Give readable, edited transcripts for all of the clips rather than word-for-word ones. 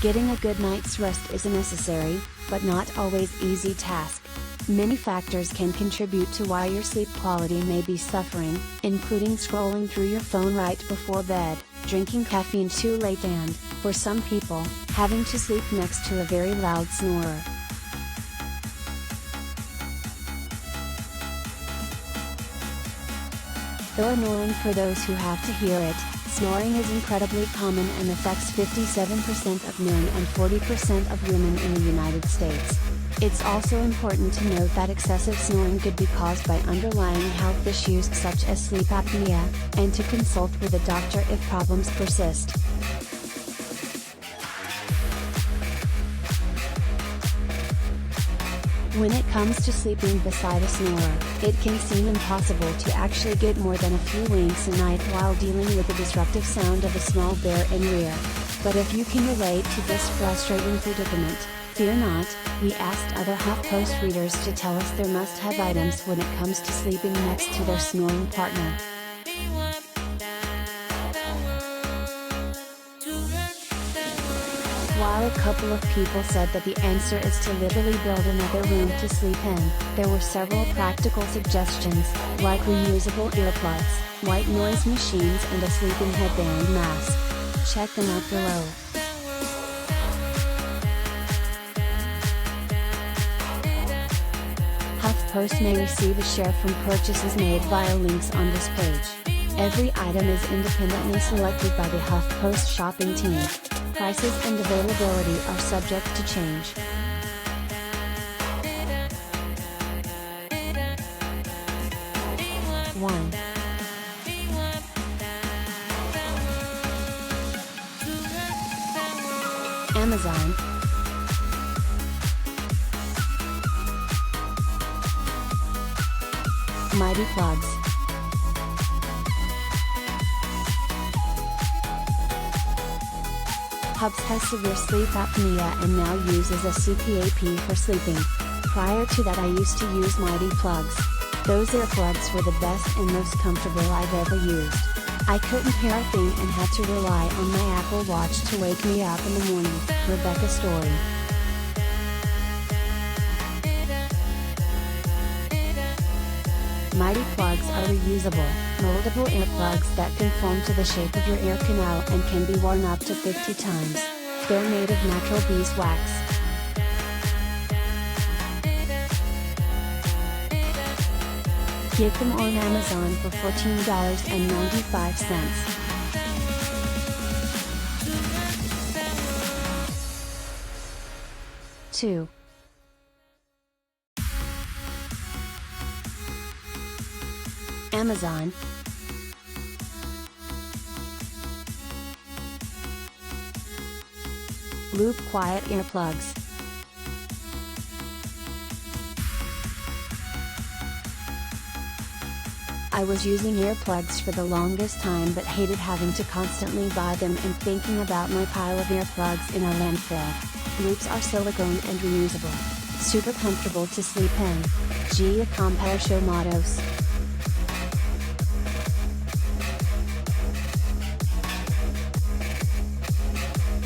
Getting a good night's rest is a necessary, but not always easy task. Many factors can contribute to why your sleep quality may be suffering, including scrolling through your phone right before bed, drinking caffeine too late and, for some people, having to sleep next to a very loud snorer. Though annoying for those who have to hear it, snoring is incredibly common and affects 57% of men and 40% of women in the United States. It's also important to note that excessive snoring could be caused by underlying health issues such as sleep apnea, and to consult with a doctor if problems persist. When it comes to sleeping beside a snorer, it can seem impossible to actually get more than a few winks a night while dealing with the disruptive sound of a small bear in rear. But if you can relate to this frustrating predicament, fear not. We asked other HuffPost readers to tell us their must-have items when it comes to sleeping next to their snoring partner. While a couple of people said that the answer is to literally build another room to sleep in, there were several practical suggestions, like reusable earplugs, white noise machines and a sleeping headband mask. Check them out below. HuffPost may receive a share from purchases made via links on this page. Every item is independently selected by the HuffPost shopping team. Prices and availability are subject to change. One. Amazon. Mighty Plugs. Hubs has severe sleep apnea and now uses a CPAP for sleeping. Prior to that I used to use Mighty Plugs. Those earplugs were the best and most comfortable I've ever used. I couldn't hear a thing and had to rely on my Apple Watch to wake me up in the morning. Rebecca Story. Mighty Plugs are reusable, moldable earplugs that conform to the shape of your ear canal and can be worn up to 50 times. They're made of natural beeswax. Get them on Amazon for $14.95. 2. Amazon. Loop Quiet Earplugs. I was using earplugs for the longest time but hated having to constantly buy them and thinking about my pile of earplugs in a landfill. Loops are silicone and reusable. Super comfortable to sleep in. Gia Comparsho Mottos.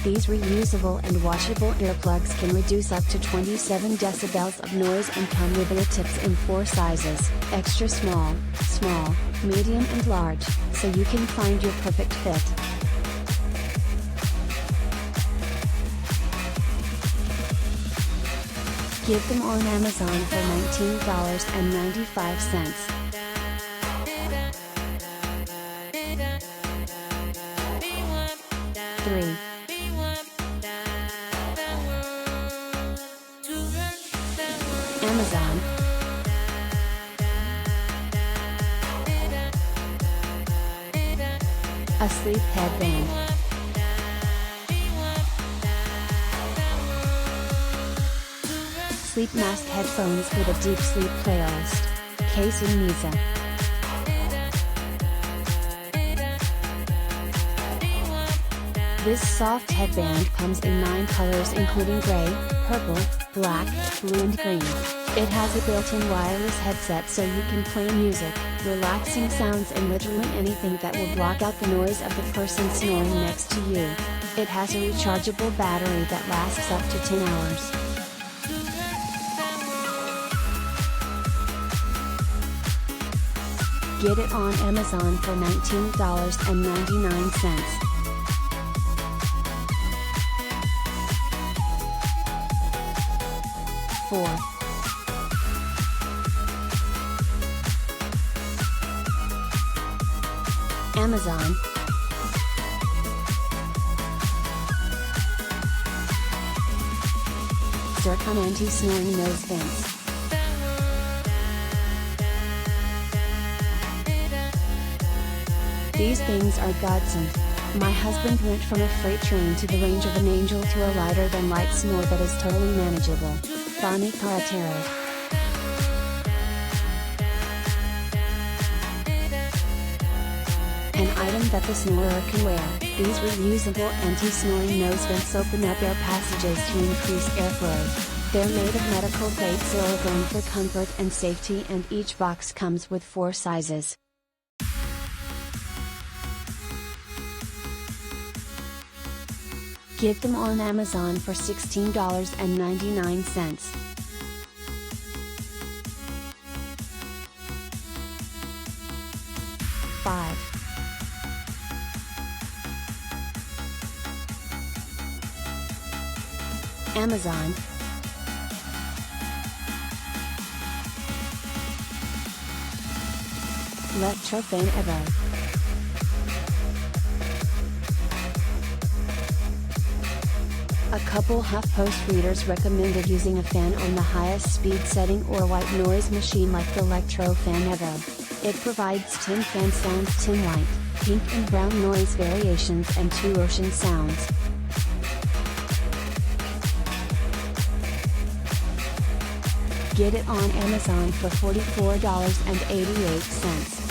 These reusable and washable earplugs can reduce up to 27 decibels of noise and come with ear tips in 4 sizes, extra small, small, medium and large, so you can find your perfect fit. Give them on Amazon for $19.95. 3. Amazon. A sleep headband. Sleep mask headphones with a deep sleep playlist. Casey Miza. This soft headband comes in 9 colors including gray, purple, black, blue and green. It has a built-in wireless headset so you can play music, relaxing sounds and literally anything that will block out the noise of the person snoring next to you. It has a rechargeable battery that lasts up to 10 hours. Get it on Amazon for $19.99. 4. Amazon. Zircon anti-snoring nose vents. These things are godsend. My husband went from a freight train to the range of an angel to a lighter than light snore that is totally manageable. Bonnie Carretero. An item that the snorer can wear. These reusable anti-snoring nose vents open up air passages to increase airflow. They're made of medical grade silicone for comfort and safety, and each box comes with 4 sizes. Get them on Amazon for $16.99. 5. Amazon. Electrofan Evo. A couple HuffPost readers recommended using a fan on the highest speed setting or a white noise machine like the Electrofan Evo. It provides 10 fan sounds, 10 white, pink and brown noise variations, and 2 ocean sounds. Get it on Amazon for $44.88.